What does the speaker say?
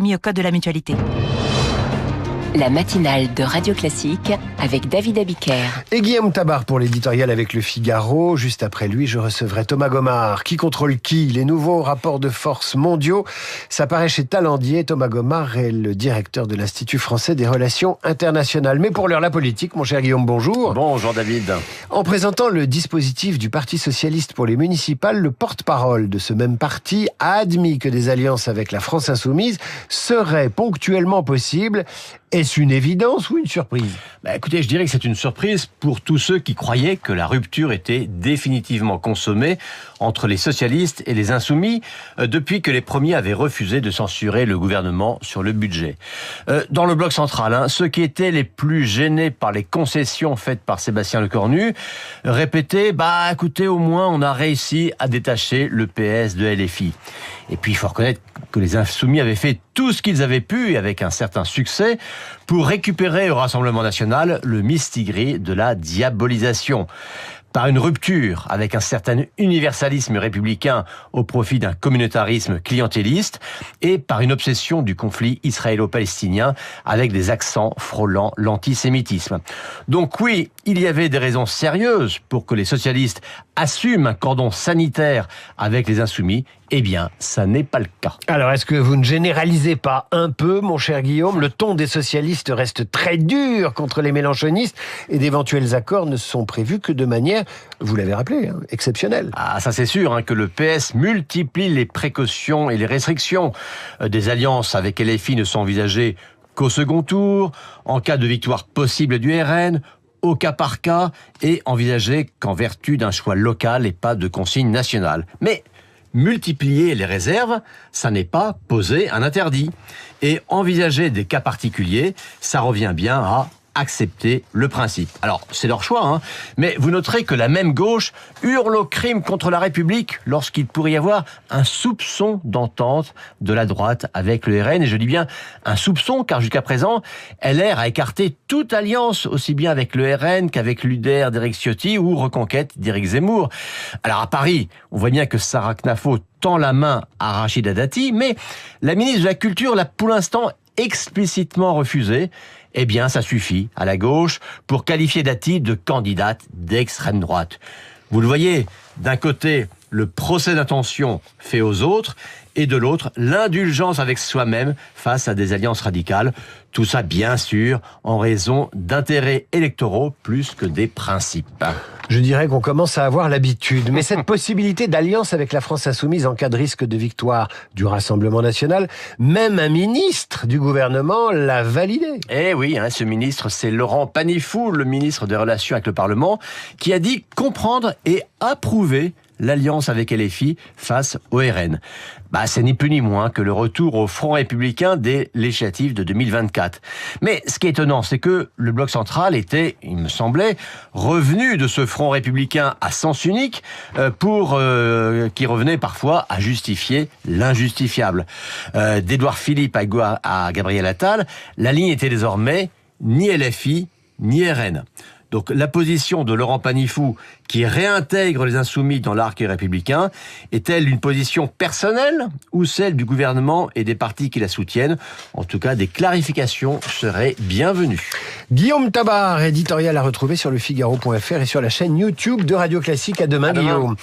mis au code de la mutualité. La matinale de Radio Classique avec David Abiker. Et Guillaume Tabar pour l'éditorial avec Le Figaro. Juste après lui, je recevrai Thomas Gomard. Qui contrôle qui ? Les nouveaux rapports de force mondiaux. Ça paraît chez Talandier. Thomas Gomard est le directeur de l'Institut français des relations internationales. Mais pour l'heure, la politique, mon cher Guillaume, bonjour. Bonjour David. En présentant le dispositif du Parti socialiste pour les municipales, le porte-parole de ce même parti a admis que des alliances avec la France insoumise seraient ponctuellement possibles. Est-ce une évidence ou une surprise ? Écoutez, je dirais que c'est une surprise pour tous ceux qui croyaient que la rupture était définitivement consommée entre les socialistes et les insoumis depuis que les premiers avaient refusé de censurer le gouvernement sur le budget. Dans le bloc central, ceux qui étaient les plus gênés par les concessions faites par Sébastien Lecornu répétaient « écoutez, au moins on a réussi à détacher le PS de LFI ». Et puis il faut reconnaître que les insoumis avaient fait tout ce qu'ils avaient pu, et avec un certain succès, pour récupérer au Rassemblement national le mistigris de la diabolisation. Par une rupture avec un certain universalisme républicain au profit d'un communautarisme clientéliste et par une obsession du conflit israélo-palestinien avec des accents frôlant l'antisémitisme. Donc oui, il y avait des raisons sérieuses pour que les socialistes assument un cordon sanitaire avec les insoumis. Eh bien, ça n'est pas le cas. Alors, est-ce que vous ne généralisez pas un peu, mon cher Guillaume ? Le ton des socialistes reste très dur contre les mélenchonistes et d'éventuels accords ne sont prévus que de manière, vous l'avez rappelé, exceptionnelle. Ah, ça c'est sûr, que le PS multiplie les précautions et les restrictions. Des alliances avec LFI ne sont envisagées qu'au second tour, en cas de victoire possible du RN, au cas par cas, et envisagées qu'en vertu d'un choix local et pas de consigne nationale. Mais multiplier les réserves, ça n'est pas poser un interdit. Et envisager des cas particuliers, ça revient bien à accepter le principe. Alors, c'est leur choix, mais vous noterez que la même gauche hurle au crime contre la République lorsqu'il pourrait y avoir un soupçon d'entente de la droite avec le RN. Et je dis bien un soupçon, car jusqu'à présent, LR a écarté toute alliance, aussi bien avec le RN qu'avec l'UDR d'Éric Ciotti ou Reconquête d'Éric Zemmour. Alors, à Paris, on voit bien que Sarah Knafo tend la main à Rachida Dati, mais la ministre de la Culture l'a pour l'instant explicitement refusé. Eh bien, ça suffit à la gauche pour qualifier Dati de candidate d'extrême droite. Vous le voyez, d'un côté, le procès d'intention fait aux autres, et de l'autre, l'indulgence avec soi-même face à des alliances radicales. Tout ça, bien sûr, en raison d'intérêts électoraux plus que des principes. Je dirais qu'on commence à avoir l'habitude. Mais cette possibilité d'alliance avec la France insoumise en cas de risque de victoire du Rassemblement national, même un ministre du gouvernement l'a validé. Eh oui, ce ministre, c'est Laurent Panifou, le ministre des Relations avec le Parlement, qui a dit comprendre et approuver l'alliance avec LFI face au RN. C'est ni plus ni moins que le retour au Front républicain des législatives de 2024. Mais ce qui est étonnant, c'est que le bloc central était, il me semblait, revenu de ce Front républicain à sens unique qui revenait parfois à justifier l'injustifiable. D'Édouard Philippe à Gabriel Attal, la ligne était désormais ni LFI ni RN. Donc la position de Laurent Panifou, qui réintègre les insoumis dans l'arc républicain, est-elle une position personnelle ou celle du gouvernement et des partis qui la soutiennent ? En tout cas, des clarifications seraient bienvenues. Guillaume Tabar, éditorial à retrouver sur lefigaro.fr et sur la chaîne YouTube de Radio Classique. À demain, Guillaume.